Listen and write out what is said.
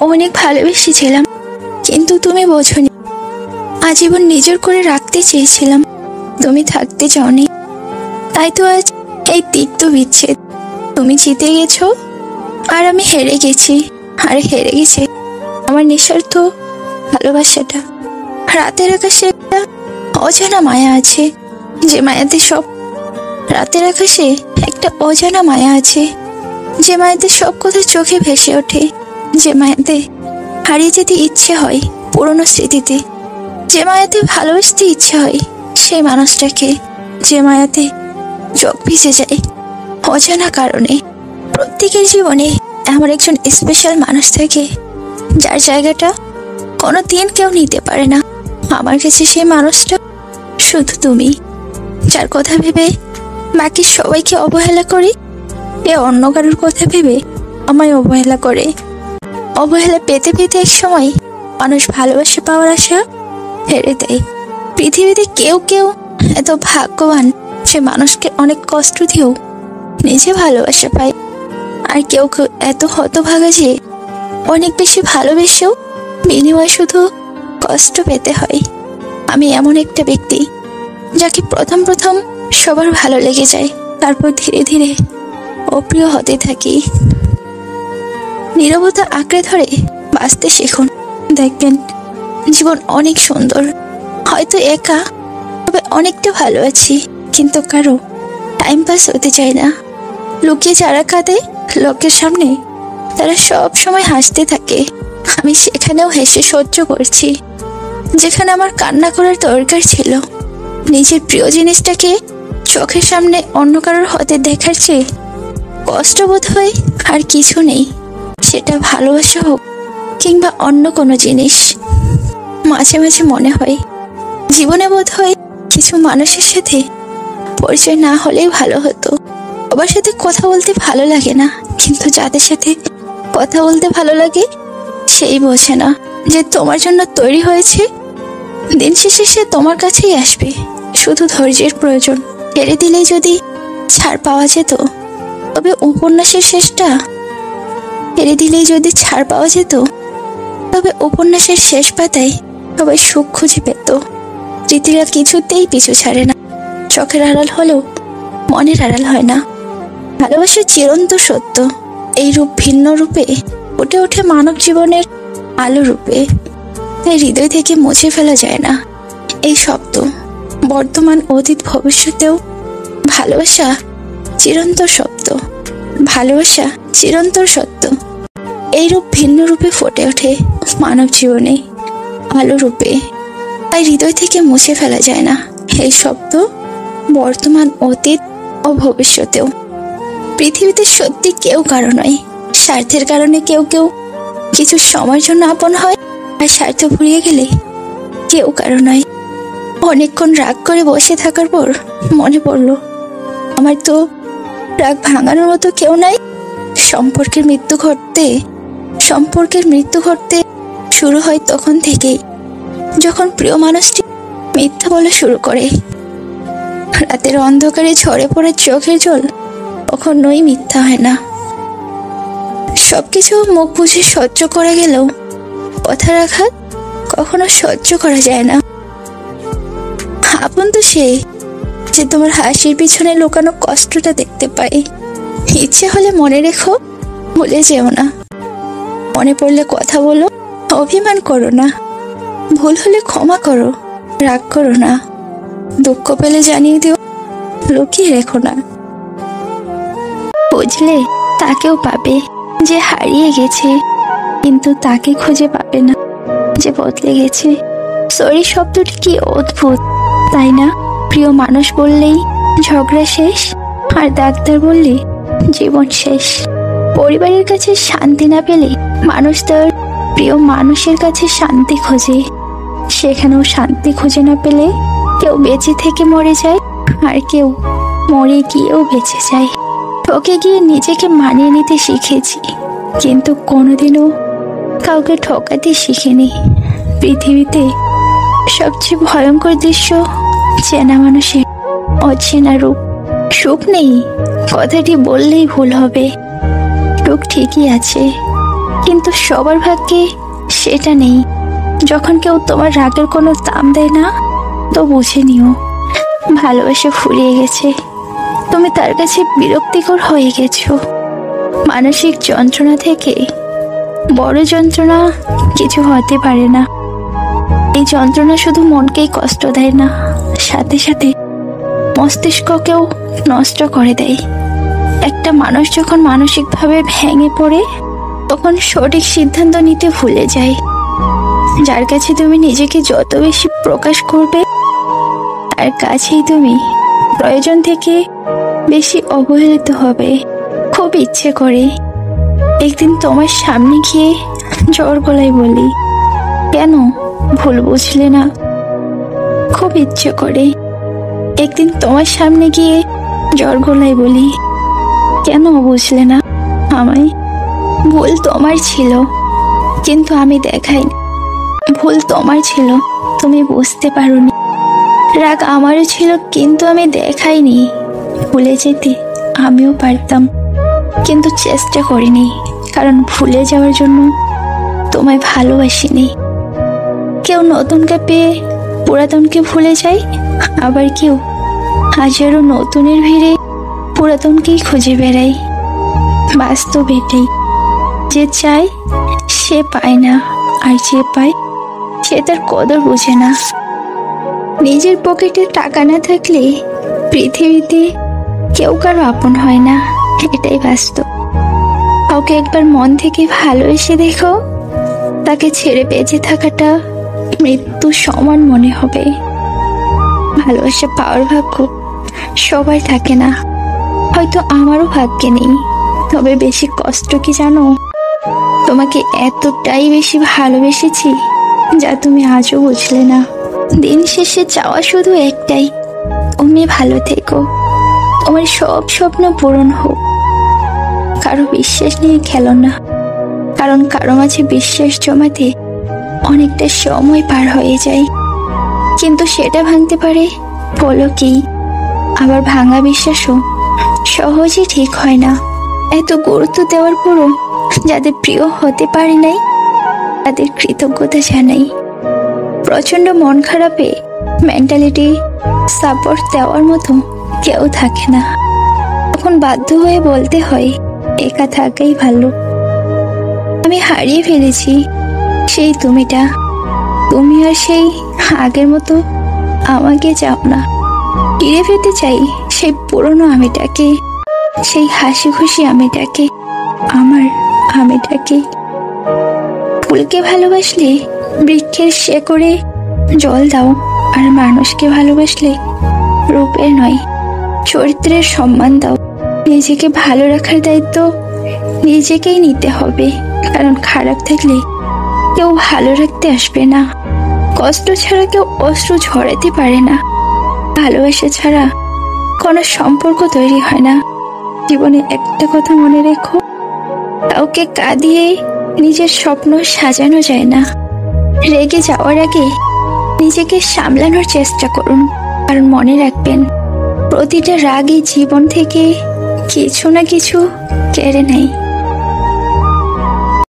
অনেক ভালোবেসেছিলাম, কিন্তু তুমি বোঝোনি। আজীবন নিজের করে রাখতে চেয়েছিলাম, তুমি থাকতে চাওনি। তাই তো আজ এই তিক্ত বিচ্ছেদ। তুমি জিতে গেছো আর আমি হেরে গেছি। আর হেরে গেছে আমার নিঃস্বার্থ ভালোবাসাটা। রাতের আকাশে একটা অজানা মায়া আছে, যে মায়াতে সব রাতের আকাশে একটা অজানা মায়া আছে, যে মায়াতে সব কথা চোখে ভেসে ওঠে, যে মায়াতে হারিয়ে যেতে ইচ্ছে হয় পুরনো স্মৃতিতে, যে মায়াতে ভালোবাসতে ইচ্ছে হয় সেই মানুষটাকে, যে মায়াতে চোখ ভিজে যায় অজানা কারণে। প্রত্যেকের জীবনে এমন একজন স্পেশাল মানুষ থাকে, যার জায়গাটা কোনো দিন কেউ নিতে পারে না। আমার কাছে সেই মানুষটা শুধু তুমি, যার কথা ভেবে বাকি সবাইকে অবহেলা করি, এ অন্য কারোর কথা ভেবে আমায় অবহেলা করে। অবহেলা পেতে পেতে এক সময় মানুষ ভালোবাসা পাওয়ার আশা হেরে দেয়। পৃথিবীতে কেউ কেউ এত ভাগ্যবান সে মানুষকে অনেক কষ্ট দিয়েও নিজে ভালোবাসা পায়, আর কেউ কেউ এত হতভাগা যে অনেক বেশি ভালোবেসেও বিনিময়ে শুধু কষ্ট পেতে হয়। আমি এমন একটা ব্যক্তি যাকে প্রথম প্রথম সবার ভালো লেগে যায়, তারপর ধীরে ধীরে অপ্রিয় হতে থাকি। নীরবতা আঁকড়ে ধরে বাঁচতে শিখুন, দেখবেন জীবন অনেক সুন্দর। হয়তো একা, তবে অনেকটা ভালো আছি, কিন্তু কারো টাইম পাস হতে চায় না। লুকিয়ে যারা কাঁদে লোকের সামনে, তারা সব সময় হাসতে থাকে। আমি সেখানেও হেসে সহ্য করছি, যেখানে আমার কান্না করার দরকার ছিল। নিজের প্রিয় জিনিসটাকে চোখের সামনে অন্য কারোর হতে দেখার চেয়ে কষ্ট বোধ হয় আর কিছু নেই, সেটা ভালোবাসা হোক কিংবা অন্য কোনো জিনিস। মাঝে মাঝে মনে হয় জীবনে বোধ হয় কিছু মানুষের সাথে পরিচয় না হলেই ভালো হতো। সবার সাথে কথা বলতে ভালো লাগে না, কিন্তু যাদের সাথে কথা বলতে ভালো লাগে সেই বোঝে না যে তোমার জন্য তৈরি হয়েছে। দিন শেষে সে তোমার কাছেই আসবে, শুধু ধৈর্যের প্রয়োজন। ছেড়ে দিলেই যদি ছাড় পাওয়া যেত, তবে উপন্যাসের শেষটা ছেড়ে দিলেই যদি ছাড় পাওয়া যেত, তবে উপন্যাসের শেষ পাতায় সবাই সুখ খুঁজে পেত। স্মৃতিরা কিছুতেই পিছু ছাড়ে না, চোখের আড়াল হলেও মনের আড়াল হয় না। ভালোবাসা চিরন্ত সত্য, এই রূপ ভিন্ন রূপে ফুটে ওঠে মানব জীবনের আলো রূপে। তাই হৃদয় থেকে মুছে ফেলা যায় না এই শব্দ। বর্তমান, অতীত, ভবিষ্যতেও ভালোবাসা চিরন্তর শব্দ, ভালোবাসা চিরন্তর সত্য। এই রূপ ভিন্ন রূপে ফুটে ওঠে মানব জীবনে আলো রূপে। তাই হৃদয় থেকে মুছে ফেলা যায় না এই শব্দ, বর্তমান, অতীত ও ভবিষ্যতেও। পৃথিবীতে সত্যি কেউ কারো নয়, স্বার্থের কারণে কেউ কেউ কিছু সময়ের জন্য আপন হয়, আর স্বার্থ ফুরিয়ে গেলে কেউ কারো নয়। অনেকক্ষণ রাগ করে বসে থাকার পর মনে পড়ল, আমার তো রাগ ভাঙানোর মতো কেউ নাই। সম্পর্কের মৃত্যু ঘটতে শুরু হয় তখন থেকেই, যখন প্রিয় মানুষটি মিথ্যা বলা শুরু করে। রাতের অন্ধকারে ঝরে পড়ে চোখের জল কখনোই মিথ্যা হয় না। সবকিছু মুখ বুঝে সহ্য করা গেলেও কথার আঘাত কখনো সহ্য করা যায় না। আপন তো সে যে তোমার হাসির পিছনে লুকানো কষ্টটা দেখতে পায়। ইচ্ছে হলে মনে রেখো, ভুলে যেও না। মনে পড়লে কথা বলো, অভিমান করো না। ভুল হলে ক্ষমা করো, রাগ করো না। দুঃখ পেলে জানিয়ে দিও, লুকিয়ে রেখো না। বুঝলে তাকেও পাবে যে হারিয়ে গেছে, কিন্তু তাকে খুঁজে পাবে না যে বদলে গেছে। সরি শব্দটি কি অদ্ভুত, তাই না? প্রিয় মানুষ বললেই ঝগড়া শেষ, আর ডাক্তার বললে জীবন শেষ। পরিবারের কাছে শান্তি না পেলে মানুষ তার প্রিয় মানুষের কাছে শান্তি খোঁজে। সেখানেও শান্তি খুঁজে না পেলে কেউ বেঁচে থেকে মরে যায়, আর কেউ মরে গিয়েও বেঁচে যায়। ঠকে গিয়ে নিজেকে মানিয়ে নিতে শিখেছি, কিন্তু কোনোদিনও কাউকে ঠকাতে শিখিনি। পৃথিবীতে সবচেয়ে ভয়ঙ্কর দৃশ্য চেনা মানুষের অচেনা রূপ। সুখ নেই কথাটি বললেই ভুল হবে, সুখ ঠিকই আছে, কিন্তু সবার ভাগ্যে সেটা নেই। যখন কেউ তোমার রাগের কোনো দাম দেয় না, তো বুঝে নিও ভালোবাসা ফুরিয়ে গেছে। তুমি তার কাছে বিরক্তিকর হয়ে গেছো। মানসিক যন্ত্রণা থেকে বড় যন্ত্রণা কিছু হতে পারে না। এই যন্ত্রণা শুধু মনকেই কষ্ট দেয় না, সাথে সাথে মস্তিষ্ককেও নষ্ট করে দেয়। একটা মানুষ যখন মানসিকভাবে ভেঙে পড়ে, তখন সঠিক সিদ্ধান্ত নিতে ভুলে যায়। যার কাছে তুমি নিজেকে যত বেশি প্রকাশ করবে, তার কাছেই তুমি প্রয়োজন থেকে বেশি অবহেলিত হবে। খুব ইচ্ছে করে একদিন তোমার সামনে গিয়ে জোর গলায় বলি, কেন ভুল বুঝলে না? খুব ইচ্ছে করে একদিন তোমার সামনে গিয়ে জোর গলায় বলি, কেন বুঝলে না আমায়? ভুল তোমার ছিল, কিন্তু আমি দেখাইনি। ভুল তোমার ছিল, তুমি বুঝতে পারোনি। রাগ আমারও ছিল, কিন্তু আমি দেখাইনি। ভুলে যেতে আমিও পারতাম, কিন্তু চেষ্টা করিনি, কারণ ভুলে যাওয়ার জন্য তোমায় ভালোবাসিনি। কেউ নতুনকে পেয়ে পুরাতনকে ভুলে যায়, আবার কেউ হাজারো নতুনের ভিড়ে পুরাতনকেই খুঁজে বেড়ায়। বাস্তব এটাই, যে চায় সে পায় না, আর যে পায় সে তার কদর বোঝে না। নিজের পকেটে টাকা না থাকলে পৃথিবীতে কেউ কারো আপন হয় না, এটাই বাস্তব। কাউকে একবার মন থেকে ভালোবেসে দেখো, তাকে ছেড়ে বেঁচে থাকাটা মৃত্যু সমান মনে হবে। ভালোবাসা পাওয়ার ভাগ্য সবার থাকে না, হয়তো আমারও ভাগ্যে নেই। তবে বেশি কষ্ট কি জানো? তোমাকে এতটাই বেশি ভালোবেসেছি যা তুমি আজও বুঝলে না। দিন শেষে চাওয়া শুধু একটাই, তুমি ভালো থেকো, তোমার সব স্বপ্ন পূরণ হোক। কারো বিশ্বাস নিয়ে খেলো না, কারণ কারো মাঝে বিশ্বাস জমাতে অনেকটা সময় পার হয়ে যায়। কিন্তু সেটা ভাঙতে পারে পলকেই। আবার ভাঙা বিশ্বাসও সহজে ঠিক হয় না। এত গুরুত্ব দেওয়ার পরও যাদের প্রিয় হতে পারে নাই, তাদের কৃতজ্ঞতা জানাই। প্রচন্ড মন খারাপে মেন্টালিটি সাপোর্ট দেওয়ার মতো কেউ থাকে না। তখন বাধ্য হয়ে বলতে হয়, একা থাকাই ভালো। আমি হারিয়ে ফেলেছি সেই তুমিটা। তুমি আর সেই আগের মতো আমাকে চাও না। ফিরে পেতে চাই সেই পুরনো আমিটাকে, সেই হাসি খুশি আমিটাকে, আমার আমিটাকে। ফুলকে ভালোবাসলে বৃক্ষের শেকড়ে জল দাও, আর মানুষকে ভালোবাসলে রূপের নয়, চরিত্রের সম্মান দাও। নিজেকে ভালো রাখার দায়িত্ব নিজেকেই নিতে হবে, কারণ খারাপ থাকলে কেউ ভালো রাখতে আসবে না। কষ্ট ছাড়া কেউ অশ্রু ঝরাতে পারে না। ভালোবাসা ছাড়া কোনো সম্পর্ক তৈরি হয় না। জীবনে একটা কথা মনে রেখো, কাউকে কাঁদিয়ে নিজের স্বপ্ন সাজানো যায় না। রেগে যাওয়ার আগে নিজেকে সামলানোর চেষ্টা করুন, কারণ মনে রাখবেন, প্রতিটা রাগই জীবন থেকে কিছু না কিছু কেড়ে নেয়।